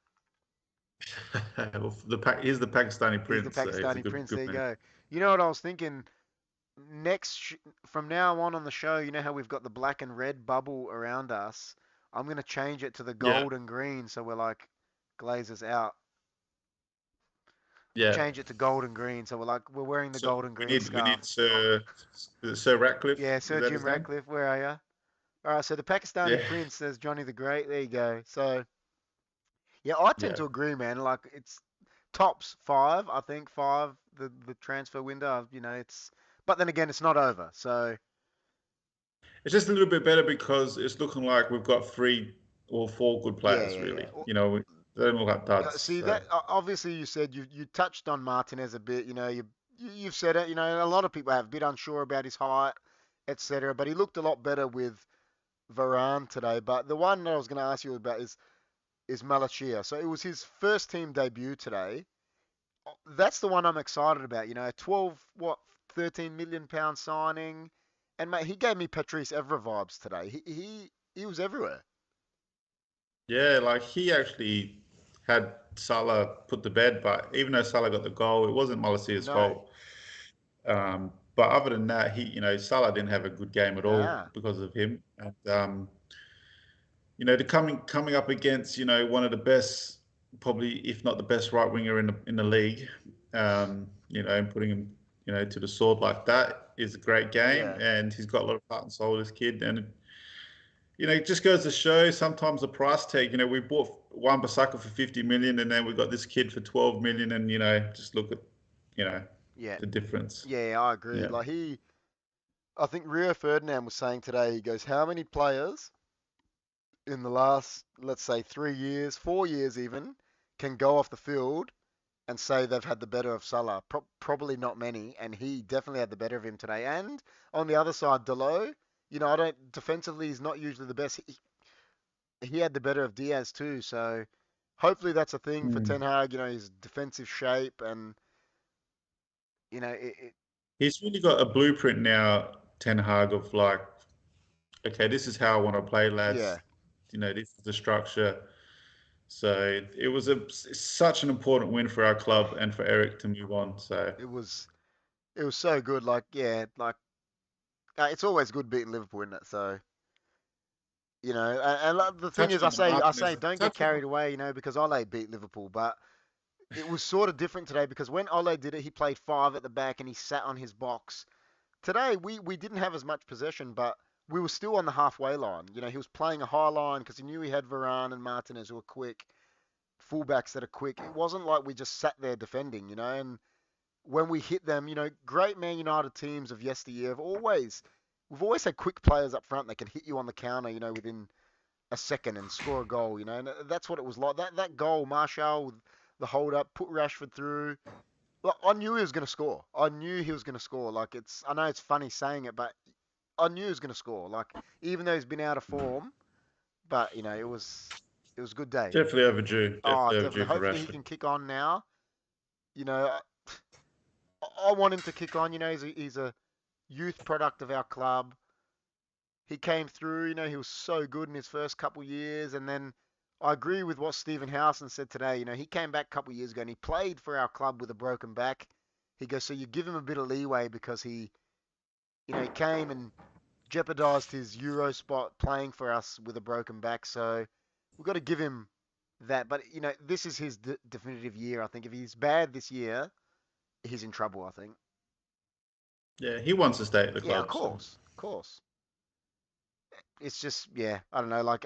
S2: well, he's the Pakistani
S1: He's the
S2: Prince, so it's a
S1: Pakistani
S2: good
S1: prince.
S2: good
S1: There you
S2: man.
S1: go. You know what I was thinking? From now on the show, you know how we've got the black and red bubble around us. I'm gonna change it to the
S2: Yeah,
S1: gold and green, so we're like Glazers out.
S2: yeah.
S1: Change it to gold and green, so we're wearing the
S2: So
S1: gold and
S2: we
S1: green
S2: need
S1: scarf.
S2: Sir Ratcliffe.
S1: Yeah,
S2: Is
S1: Sir
S2: that
S1: Jim
S2: his name?
S1: Ratcliffe, where are you? All right, so the Pakistani
S2: Yeah,
S1: prince says Johnny the Great. There you go. So yeah, I tend
S2: yeah.
S1: to agree, man. Like it's tops five, I think five. The transfer window, but then again, it's not over. So
S2: It's just a little bit better because it's looking like we've got three or four good
S1: yeah,
S2: players,
S1: yeah, yeah.
S2: really. They don't look like duds.
S1: See
S2: So
S1: that obviously you said you touched on Martinez a bit. You've said it. A lot of people have a bit unsure about his height, etc. But he looked a lot better with Varane today. But the one that I was going to ask you about is Malachia. So it was his first team debut today. That's the one I'm excited about. 12 what £13 million signing. And mate, he gave me Patrice Evra vibes today. He was everywhere.
S2: Yeah, like he actually had Salah put to bed, but even though Salah got the goal, it wasn't Malasia's
S1: No,
S2: fault. But other than that, Salah didn't have a good game at all
S1: nah,
S2: because of him. And the coming up against one of the best, probably if not the best right winger in the league, and putting him to the sword like that is a great game,
S1: yeah,
S2: and he's got a lot of heart and soul, this kid, and it just goes to show sometimes the price tag. We bought Wan Bissaka for 50 million, and then we got this kid for 12 million, and just look at you know
S1: yeah,
S2: the difference.
S1: yeah. I agree.
S2: Yeah.
S1: Like I think Rio Ferdinand was saying today. He goes, how many players in the last, let's say, 3 years, 4 years even, can go off the field and say they've had the better of Salah? Probably not many, and he definitely had the better of him today. And on the other side, Delo, I don't defensively he's not usually the best. He had the better of Diaz too, so hopefully that's a thing for
S2: Mm.
S1: Ten Hag. His defensive shape and it
S2: He's really got a blueprint now, Ten Hag, of like, okay, this is how I want to play, lads.
S1: yeah,
S2: This is the structure. So it was such an important win for our
S1: yeah,
S2: club and for Erik to move on. So
S1: it was so good. Like yeah, like it's always good beating Liverpool, isn't it? So and like, the thing is,
S2: touching
S1: I
S2: on the
S1: say I
S2: Martinez,
S1: say don't get
S2: touching on,
S1: carried away, because Ole beat Liverpool, but it was sort of different today because when Ole did it, he played five at the back and he sat on his box. Today we didn't have as much possession, but we were still on the halfway line. He was playing a high line because he knew he had Varane and Martinez who were quick, fullbacks that are quick. It wasn't like we just sat there defending, and when we hit them, great Man United teams of yesteryear we've always had quick players up front that can hit you on the counter, within a second and score a goal, and that's what it was like. That goal, Martial with the hold up, put Rashford through. Look, I knew he was going to score. I knew he was going to score. Like I know it's funny saying it, but I knew he was going to score. Like even though he's been out of form, but it was a good day.
S2: definitely overdue.
S1: Oh,
S2: Definitely overdue
S1: definitely.
S2: for
S1: Hopefully he
S2: Rashford.
S1: can kick on now. You know, I want him to kick on. He's a youth product of our club. He came through. He was so good in his first couple years, and then I agree with what Stephen Howson said today. He came back a couple years ago and he played for our club with a broken back. He goes, so you give him a bit of leeway because he came and jeopardized his Euro spot playing for us with a broken back. So we've got to give him that. But this is his definitive year. I think if he's bad this year, he's in trouble. I think.
S2: Yeah, he wants to stay at the
S1: Yeah, of
S2: club. So
S1: course, of course. It's just yeah, I don't know. Like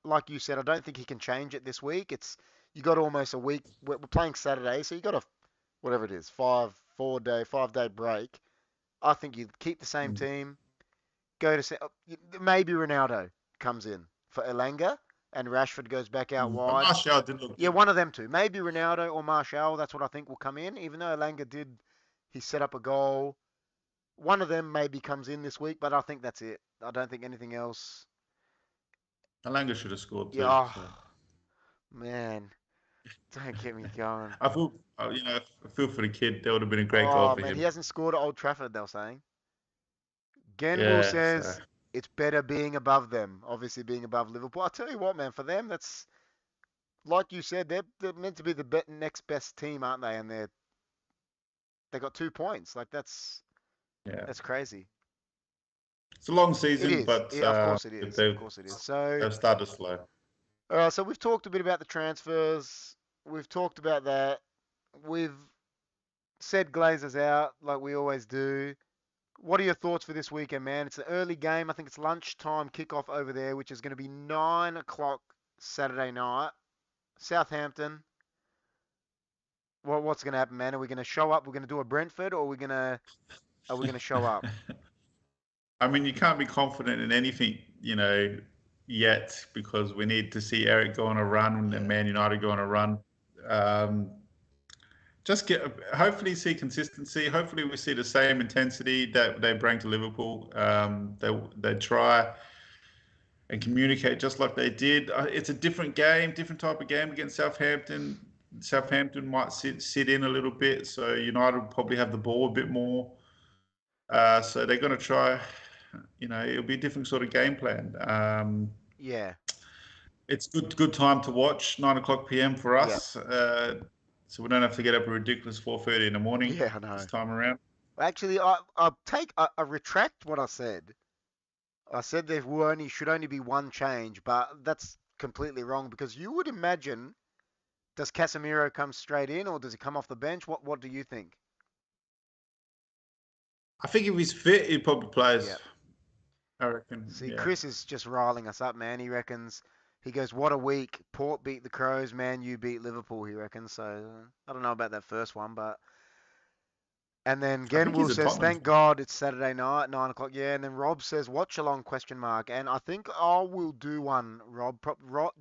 S1: like you said, I don't think he can change it this week. You got almost a week. We're playing Saturday, so you got a whatever it is, 5 day break. I think you keep the same
S2: mm.
S1: team. Maybe Ronaldo comes in for Elanga and Rashford goes back out
S2: But
S1: wide.
S2: Martial did look
S1: Yeah,
S2: good.
S1: one of them two. Maybe Ronaldo or Martial. That's what I think will come in. Even though Elanga he set up a goal. One of them maybe comes in this week, but I think that's it. I don't think anything else.
S2: Alanga should have scored
S1: Yeah,
S2: too. So
S1: oh, man, don't get me going.
S2: I feel, I feel for the kid. That would have been a great goal
S1: Oh
S2: for
S1: man, he
S2: him.
S1: hasn't scored at Old Trafford. They're saying. Genwu
S2: Yeah. So
S1: says it's better being above them. Obviously, being above Liverpool. I tell you what, man, for them, that's like you said. They're meant to be the next best team, aren't they? And they got 2 points. Like
S2: yeah,
S1: that's crazy.
S2: it's a long
S1: It
S2: season,
S1: is.
S2: but
S1: Yeah, of course it is. Of
S2: they've
S1: course it is. So,
S2: they've started slow.
S1: all right. So we've talked a bit about the transfers. We've talked about that. We've said Glazers out like we always do. What are your thoughts for this weekend, man? It's an early game. I think it's lunchtime kickoff over there, which is going to be 9 o'clock Saturday night. Southampton. What's going to happen, man? Are we going to show up? We're going to do a Brentford, or are we going to show up?
S2: I mean, you can't be confident in anything, yet because we need to see Erik go on a run and
S1: Yeah,
S2: Man United go on a run. Um, just hopefully see consistency. Hopefully we see the same intensity that they bring to Liverpool. They try and communicate just like they did. It's a different game, different type of game against Southampton. Southampton might sit in a little bit, so United will probably have the ball a bit more. So they're going to try. It'll be a different sort of game plan.
S1: Yeah.
S2: It's good time to watch. 9 o'clock p.m. for
S1: Yep.
S2: us. So we don't have to get up a ridiculous 4:30 in the morning
S1: Yeah, I
S2: this
S1: know.
S2: time around.
S1: Actually, I retract what I said. I said should only be one change, but that's completely wrong because you would imagine, does Casemiro come straight in or does he come off the bench? What do you think?
S2: I think if he's fit, he probably plays.
S1: Yeah.
S2: I reckon.
S1: See,
S2: Yeah.
S1: Chris is just riling us up, man. He reckons, he goes, what a week. Port beat the Crows, Man U beat Liverpool, he reckons. So I don't know about that first one, but. And then
S2: I think he's
S1: Genwu
S2: a
S1: says,
S2: Tottenham
S1: thank
S2: fan.
S1: God it's Saturday night, 9 o'clock. Yeah. And then Rob says, watch along, question mark. And I think I will do one, Rob.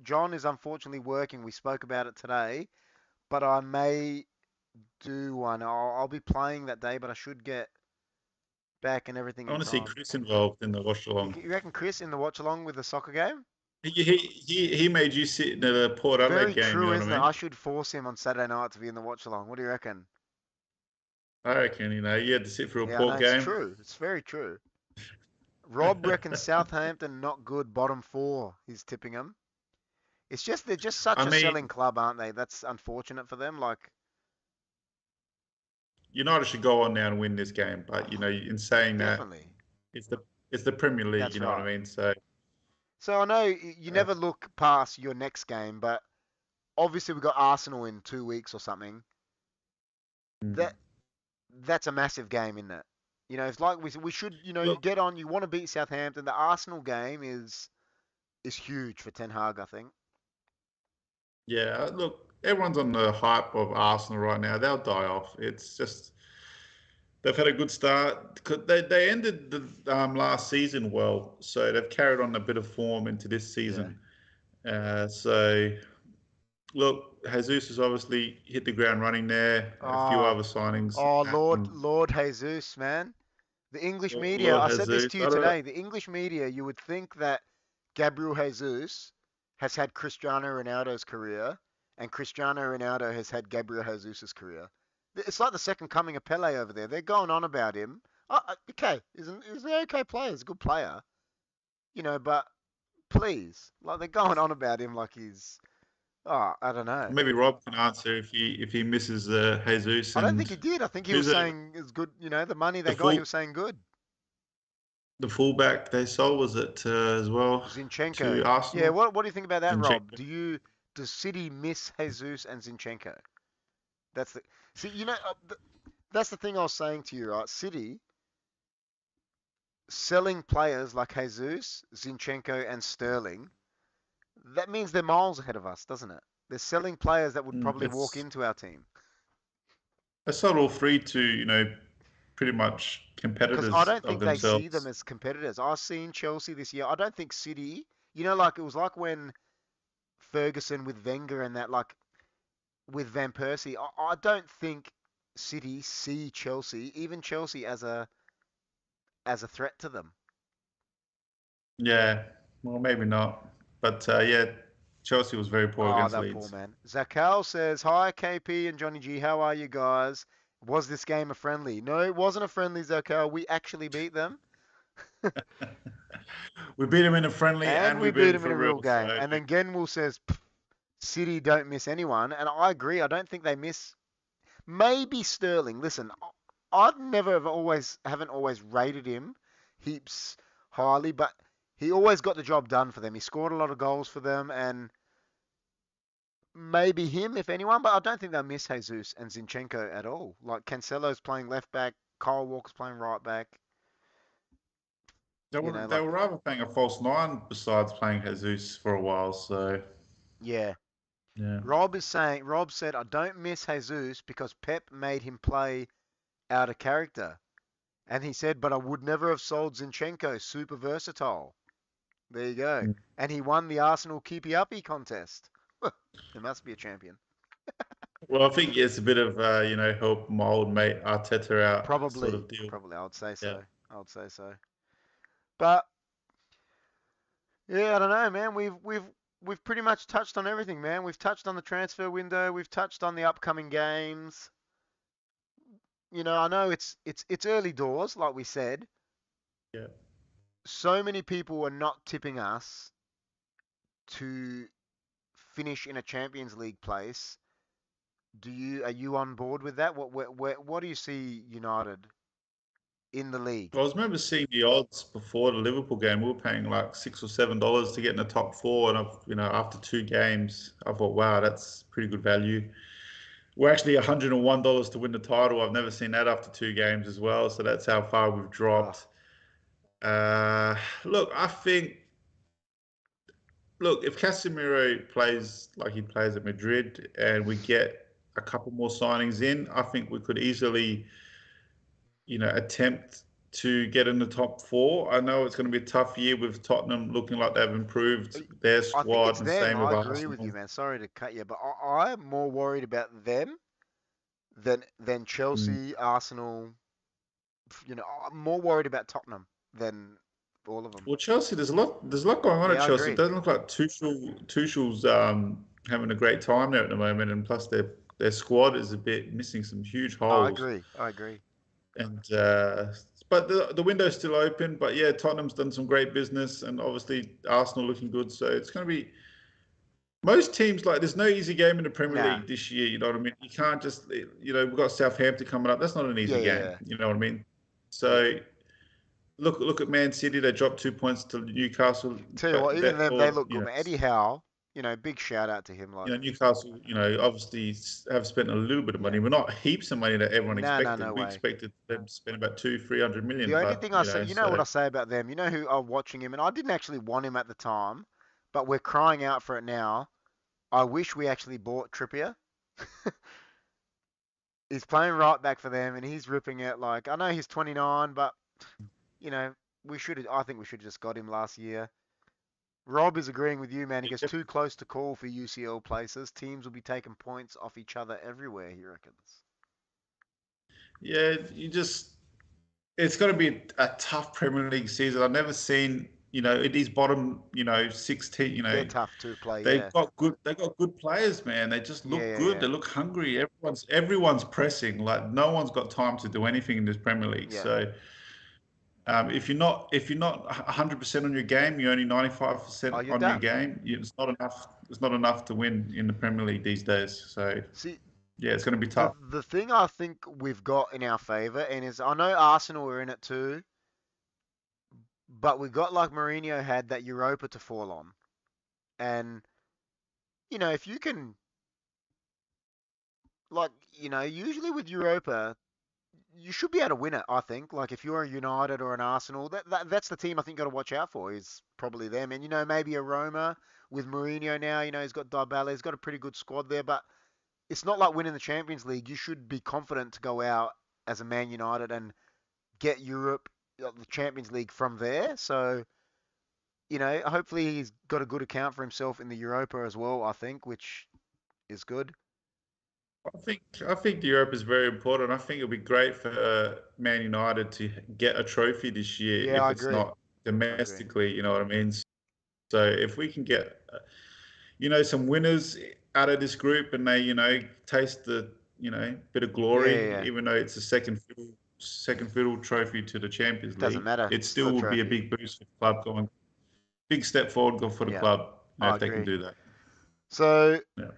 S1: John is unfortunately working. We spoke about it today, but I may do one. I'll be playing that day, but I should get back and everything
S2: I
S1: in
S2: want to see
S1: time.
S2: Chris involved in the watch along.
S1: You reckon Chris in the watch along with the soccer game?
S2: He made you sit in the Port Adelaide
S1: Very
S2: game. You
S1: true,
S2: know what
S1: isn't
S2: I
S1: it?
S2: mean?
S1: I should force him on Saturday night to be in the watch along. What do you reckon?
S2: I reckon. You had to sit through a
S1: Yeah, I know
S2: Port
S1: it's
S2: game.
S1: true. It's very true. Rob reckons Southampton not good, bottom four. He's tipping them. It's just they're just such
S2: I
S1: a
S2: mean,
S1: selling club, aren't they? That's unfortunate for them. Like,
S2: United should go on now and win this game. But in saying that,
S1: definitely.
S2: it's the it's the Premier League.
S1: That's
S2: You know what I
S1: right.
S2: mean? So
S1: So I know you
S2: uh,
S1: never look past your next game, but obviously we've got Arsenal in 2 weeks or something.
S2: mm.
S1: That that's a massive game, isn't it? It's like we should, you
S2: Look,
S1: get on. You want to beat Southampton. The Arsenal game is huge for Ten Hag, I think.
S2: yeah. Look, everyone's on the hype of Arsenal right now. They'll die off. It's just they've had a good start. They ended the last season well, so they've carried on a bit of form into this
S1: Yeah.
S2: season. So look, Jesus has obviously hit the ground running there. A few
S1: Oh,
S2: other signings.
S1: oh, Lord Jesus, man. The English media.
S2: Lord
S1: I said this
S2: Jesus.
S1: to you
S2: I don't know.
S1: today. The English media. You would think that Gabriel Jesus has had Cristiano Ronaldo's career, and Cristiano Ronaldo has had Gabriel Jesus's career. It's like the second coming of Pele over there. They're going on about him. Okay, is an okay player. He's a good player, but please, like they're going on about him like he's. Oh, I don't know.
S2: Maybe Rob can answer if he misses Jesus
S1: I don't think
S2: and
S1: he did. I think he was
S2: who's the
S1: saying it's good. The money
S2: the
S1: they got, he
S2: full
S1: was saying good.
S2: the fullback they sold was it as well to
S1: Zinchenko. Yeah,
S2: Arsenal?
S1: what do you think about that, Rob?
S2: Zinchenko.
S1: Does City miss Jesus and Zinchenko? That's the see. That's the thing I was saying to you, right? City selling players like Jesus, Zinchenko, and Sterling. That means they're miles ahead of us, doesn't it? They're selling players that would probably walk
S2: It's
S1: into our team.
S2: they sold all three to pretty much
S1: Because I
S2: competitors
S1: don't
S2: of
S1: think they see them
S2: themselves.
S1: as competitors. I've seen Chelsea this year. I don't think City. Like it was like when Ferguson with Wenger and that, like with Van Persie. I don't think City see Chelsea, even Chelsea, as a threat to them.
S2: Yeah, well maybe not, but yeah, Chelsea was very poor
S1: Oh,
S2: against
S1: that poor
S2: Leeds.
S1: man. Zakal says, "Hi KP and Johnny G. How are you guys? Was this game a friendly? No, it wasn't a friendly, Zakal. We actually beat them,
S2: We beat them in a friendly
S1: and
S2: and
S1: we
S2: we beat
S1: beat
S2: them
S1: them in
S2: for
S1: a real
S2: real. So
S1: game." And then Genwell says, "City don't miss anyone," and I agree. I don't think they miss. Maybe Sterling. Listen, I've never have always haven't always rated him heaps highly, but he always got the job done for them. He scored a lot of goals for them, and maybe him if anyone. But I don't think they'll miss Jesus and Zinchenko at all. Like Cancelo's playing left back, Kyle Walker's playing right back.
S2: they
S1: Like
S2: were rather playing a false nine besides playing Jesus for a while. So
S1: yeah.
S2: yeah.
S1: Rob said I don't miss Jesus because Pep made him play out of character. And he said, but I would never have sold Zinchenko, super versatile. There you go. And he won the Arsenal Keepy Uppy contest. There must be a champion.
S2: Well, I think it's a bit of help my old mate Arteta out sort
S1: Probably.
S2: of deal.
S1: Probably. I would say
S2: Yeah.
S1: so. I would say so. But yeah, I don't know, man. We've pretty much touched on everything, man. We've touched on the transfer window. We've touched on the upcoming games. I know it's early doors, like we said.
S2: Yeah.
S1: So many people are not tipping us to finish in a Champions League place. Are you on board with that? What do you see United in the league?
S2: I was remember seeing the odds before the Liverpool game. We were paying like $6 or $7 to get in the top four, and after 2 games, I thought, wow, that's pretty good value. We're actually $101 to win the title. I've never seen that after 2 games as well. So that's how far we've
S1: Oh,
S2: dropped. Uh, look, I think, look, if Casemiro plays like he plays at Madrid, and we get a couple more signings in, I think we could easily attempt to get in the top four. I know it's going to be a tough year with Tottenham looking like they've improved their
S1: I think
S2: squad,
S1: it's
S2: and
S1: them.
S2: same with
S1: I agree with you,
S2: Arsenal.
S1: man. Sorry to cut you, but I'm more worried about them than
S2: Mm.
S1: Chelsea, Arsenal. I'm more worried about Tottenham than all of them.
S2: Well, Chelsea, there's a lot going on at
S1: Yeah, I
S2: Chelsea. It
S1: agree.
S2: doesn't look like Tuchel's having a great time there at the moment, and plus their squad is a bit missing some huge
S1: I
S2: holes.
S1: agree. I agree.
S2: And but the window's still open. But yeah, Tottenham's done some great business, and obviously Arsenal looking good. So it's going to be most teams like there's no easy game in the Premier
S1: Nah.
S2: League this year. You know what I mean? You can't just we've got Southampton coming up. That's not an
S1: Yeah,
S2: easy
S1: yeah,
S2: game.
S1: yeah.
S2: You know what I mean?
S1: Yeah.
S2: So look at Man City. They dropped 2 points to Newcastle,
S1: Tell you what,
S2: but
S1: even
S2: that
S1: them, they
S2: or
S1: look good, man. Eddie Howe, big shout out to him. Like,
S2: Newcastle, obviously have spent a little bit of
S1: yeah.
S2: money. We're not heaps of money that everyone
S1: Nah, nah,
S2: expected.
S1: no
S2: We
S1: way.
S2: expected them to spend about 300 million,
S1: The only
S2: but
S1: thing I say, what
S2: so
S1: I say about them, who are watching him, and I didn't actually want him at the time, but we're crying out for it now. I wish we actually bought Trippier. He's playing right back for them, and he's ripping it. Like, I know he's 29, but you know, I think we should have just got him last year. Rob is agreeing with you, man. He gets too close to call for UCL places. Teams will be taking points off each other everywhere, he reckons.
S2: yeah, it's going to be a tough Premier League season. I've never seen, in these bottom, 16,
S1: They're tough to play,
S2: they've
S1: yeah.
S2: got good players, man. They just
S1: Yeah,
S2: look
S1: yeah,
S2: good.
S1: yeah.
S2: They look hungry. Everyone's pressing. Like no one's got time to do anything in this Premier League.
S1: Yeah.
S2: So if you're not 100% on your game, you're only
S1: Oh,
S2: 95%
S1: you're
S2: on your
S1: done.
S2: game. It's not enough. It's not enough to win in the Premier League these days. So
S1: See,
S2: yeah, it's going to be
S1: the
S2: tough.
S1: the thing I think we've got in our favour, and is I know Arsenal are in it too, but we got like Mourinho had that Europa to fall on. And, if you can, like, usually with Europa, you should be able to win it, I think. Like, if you're a United or an Arsenal, that's the team I think you got to watch out for, is probably them. And, maybe a Roma with Mourinho now, he's got Dybala, he's got a pretty good squad there, but it's not like winning the Champions League. You should be confident to go out as a Man United and get Europe, the Champions League from there. So, hopefully he's got a good account for himself in the Europa as well, I think, which is good.
S2: I think Europe is very important. I think it'll be great for Man United to get a trophy this year
S1: Yeah,
S2: if
S1: I
S2: it's
S1: agree.
S2: not
S1: I agree.
S2: domestically. You know what I mean? So if we can get some winners out of this group and they taste the bit of
S1: Yeah, yeah,
S2: glory,
S1: yeah.
S2: even though it's a second fiddle trophy to the Champions
S1: Doesn't
S2: League,
S1: matter.
S2: it
S1: It's still a
S2: still would be a
S1: trophy.
S2: big boost for the club going big step forward for the
S1: Yeah,
S2: club.
S1: I
S2: If they can
S1: agree.
S2: do that.
S1: So,
S2: Yeah.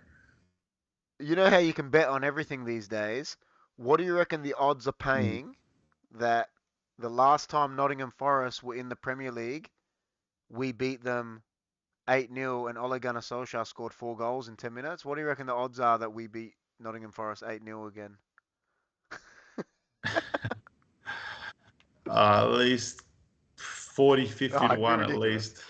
S1: you know how you can bet on everything these days? What do you reckon the odds are
S2: Mm.
S1: paying that the last time Nottingham Forest were in the Premier League, we beat them 8-0 and Ole Gunnar Solskjaer scored 4 goals in 10 minutes? What do you reckon the odds are that we beat Nottingham Forest 8-0 again?
S2: At least 40, 50
S1: Oh,
S2: to
S1: it'd be
S2: 1 at
S1: ridiculous.
S2: least.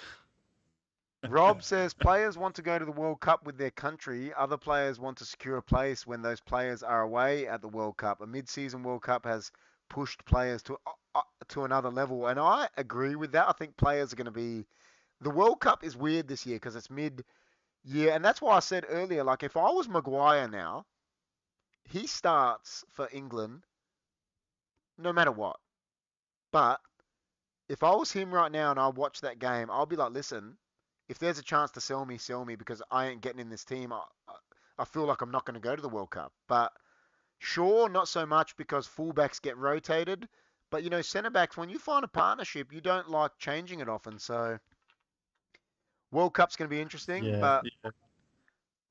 S1: Rob says players want to go to the World Cup with their country. Other players want to secure a place when those players are away at the World Cup. A mid-season World Cup has pushed players to another level, and I agree with that. I think players are going to be. The World Cup is weird this year because it's mid-year, and that's why I said earlier, like if I was Maguire now, he starts for England no matter what. But if I was him right now and I watch that game, I'll be like, listen, if there's a chance to sell me because I ain't getting in this team. I feel like I'm not going to go to the World Cup. But Sure, not so much because fullbacks get rotated, but centre backs, when you find a partnership, you don't like changing it often. So World Cup's going to be interesting,
S2: Yeah,
S1: but
S2: yeah.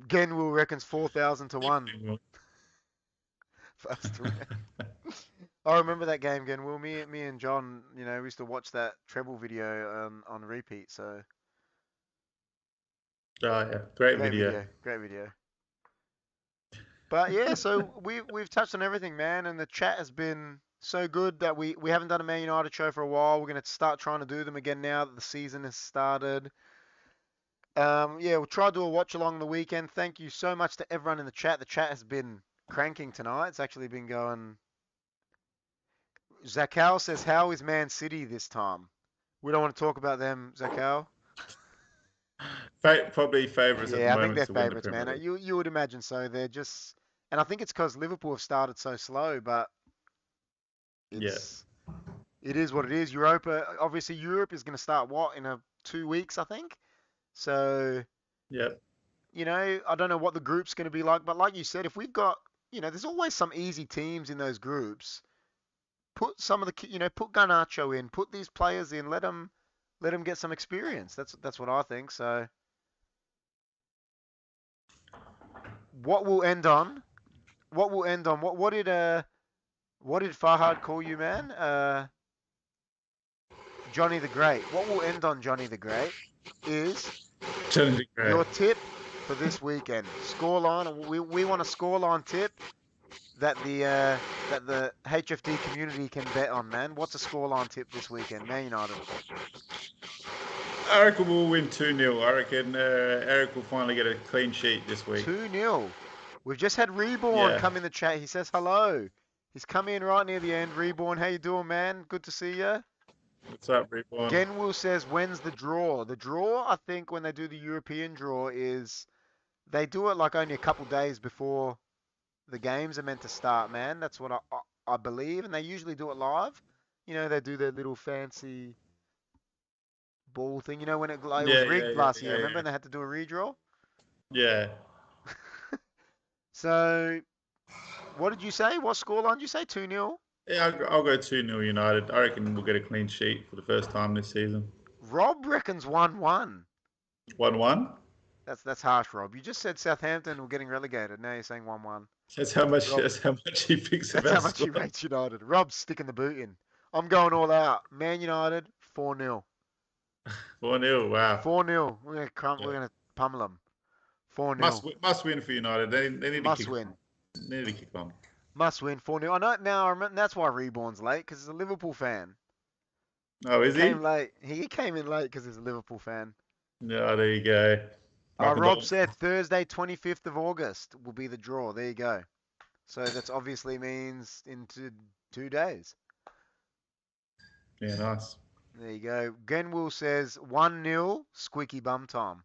S1: Genwill reckons 4,000 to one
S2: Definitely will.
S1: for us to win. I remember that game, Genwill. Me and John, we used to watch that treble video on repeat. So
S2: Oh yeah, great
S1: great
S2: video.
S1: video, great video. But yeah, so we've touched on everything, man, and the chat has been so good that we haven't done a Man United show for a while. We're gonna start trying to do them again now that the season has started. Yeah, we'll try to do a watch along the weekend. Thank you so much to everyone in the chat. The chat has been cranking tonight. It's actually been going. Zakal says, "How is Man City this time?" We don't want to talk about them, Zakal.
S2: Probably favourites at the
S1: Yeah, I think
S2: moment
S1: they're
S2: to win the
S1: favourites,
S2: Premier
S1: man.
S2: League.
S1: You would imagine so. They're just, and I think it's because Liverpool have started so slow, but
S2: Yeah,
S1: it's it is what it is. Europa, obviously, Europe is going to start what in 2 weeks, I think. So
S2: yeah,
S1: I don't know what the group's going to be like, but like you said, if we've got, there's always some easy teams in those groups. Put some of put Garnacho in, put these players in, let them get some experience. That's what I think. So what will end on? What will end on? What did Farhad call you, man? Johnny the Great. What will end on Johnny the Great is
S2: challenging great.
S1: your tip for this weekend. Scoreline. We want a scoreline tip that the HFD community can bet on, man. What's a scoreline tip this weekend? Man United.
S2: I reckon we'll win 2-0. I reckon Erik will finally get a clean sheet this week.
S1: 2-0. We've just had Reborn
S2: Yeah.
S1: come in the chat. He says hello. He's come in right near the end. Reborn, how you doing, man? Good to see you.
S2: What's up, Reborn?
S1: Genwu says, when's the draw? The draw, I think, when they do the European draw is they do it like only a couple days before the games are meant to start, man. That's what I believe, and they usually do it live. They do their little fancy ball thing. When it was
S2: Yeah, yeah,
S1: rigged
S2: yeah,
S1: last year,
S2: yeah,
S1: remember?
S2: yeah.
S1: And they had to do a redraw.
S2: Yeah.
S1: So, what did you say? What scoreline did you say? 2-0.
S2: Yeah, I'll go 2-0 United. I reckon we'll get a clean sheet for the first time this season.
S1: Rob reckons 1-1.
S2: 1-1?
S1: That's harsh, Rob. You just said Southampton were getting relegated. Now you're saying 1-1.
S2: That's how much
S1: Rob,
S2: that's how much he thinks of
S1: that's
S2: our
S1: how much he
S2: squad.
S1: rates United. Rob's sticking the boot in. I'm going all out. Man United 4-0.
S2: 4-0, wow.
S1: 4-0. We're gonna
S2: Yeah.
S1: we're gonna pummel them.
S2: Must
S1: 4-0.
S2: win, must win for United. They need to
S1: Must
S2: kick
S1: win.
S2: on. They need to kick on.
S1: Must win. 4-0. I know now. I remember, that's why Reborn's late because he's a Liverpool fan.
S2: Oh,
S1: He
S2: is
S1: came
S2: he?
S1: late. He came in late because he's a Liverpool fan.
S2: Yeah, there you go. My
S1: Rob
S2: condolences.
S1: said Thursday, 25th of August will be the draw. There you go. So that's obviously means into 2 days.
S2: Yeah, nice.
S1: There you go. Genwill says 1-0 squeaky bum time.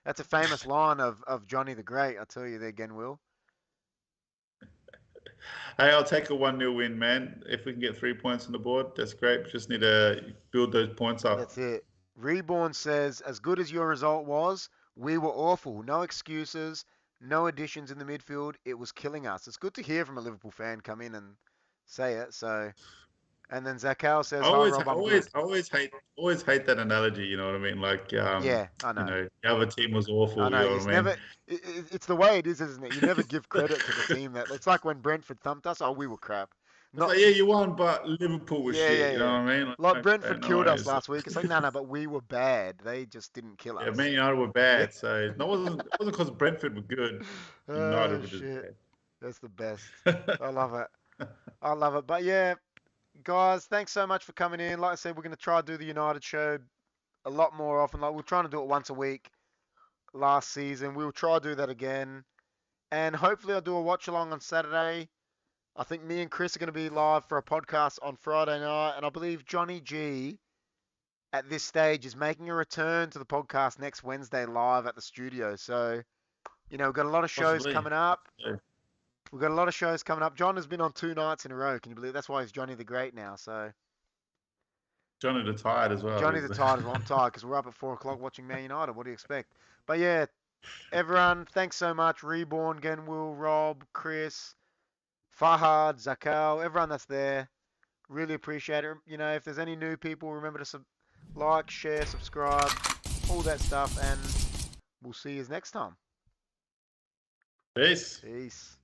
S1: That's a famous line of Johnny the Great, I tell you there, Genwill.
S2: Hey, I'll take a 1-0 win, man. If we can get 3 points on the board, that's great. We just need to build those points
S1: That's
S2: up.
S1: it. Reborn says, as good as your result was, we were awful. No excuses, no additions in the midfield. It was killing us. It's good to hear from a Liverpool fan come in and say it. So, and then Zakal
S2: I
S1: says, hi
S2: always,
S1: Rob, I'm good.
S2: always hate that analogy. You know what I mean? Like,
S1: Yeah, I know.
S2: the other team was
S1: I
S2: awful. You
S1: know.
S2: know
S1: It's
S2: what I
S1: never.
S2: mean?
S1: It's the way it is, isn't it? You never give credit to the team that. It's like when Brentford thumped us. Oh, we were crap.
S2: It's
S1: Not.
S2: like, yeah, you won, but Liverpool was
S1: Yeah,
S2: shit.
S1: yeah,
S2: You know
S1: yeah.
S2: what I mean?
S1: Like
S2: Like, okay,
S1: Brentford
S2: no
S1: killed us
S2: worries.
S1: last week. It's like no, no, but we were bad. They just didn't kill
S2: Yeah,
S1: us.
S2: Man United were
S1: Yeah.
S2: bad, so no, it wasn't because Brentford were good. United
S1: Oh
S2: were just
S1: shit, that's the best.
S2: bad.
S1: I love it. I love it. But yeah, guys, thanks so much for coming in. Like I said, we're gonna try to do the United show a lot more often. Like we're trying to do it once a week last season. We will try to do that again. And hopefully I'll do a watch along on Saturday. I think me and Chris are going to be live for a podcast on Friday night. And I believe Johnny G at this stage is making a return to the podcast next Wednesday live at the studio. So, we've got a lot of shows
S2: Possibly.
S1: coming up.
S2: Yeah.
S1: We've got a lot of shows coming up. John has been on 2 nights in a row. Can you believe it? That's why he's Johnny the Great now. So,
S2: Johnny the Tired as well.
S1: Johnny the Tired is well. I'm tired because we're up at 4 o'clock watching Man United. What do you expect? But yeah, everyone, thanks so much. Reborn, Genwill, Rob, Chris, Fahad, Zakal, everyone that's there. Really appreciate it. You know, if there's any new people, remember to like, share, subscribe, all that stuff, and we'll see you next time.
S2: Peace.
S1: Peace.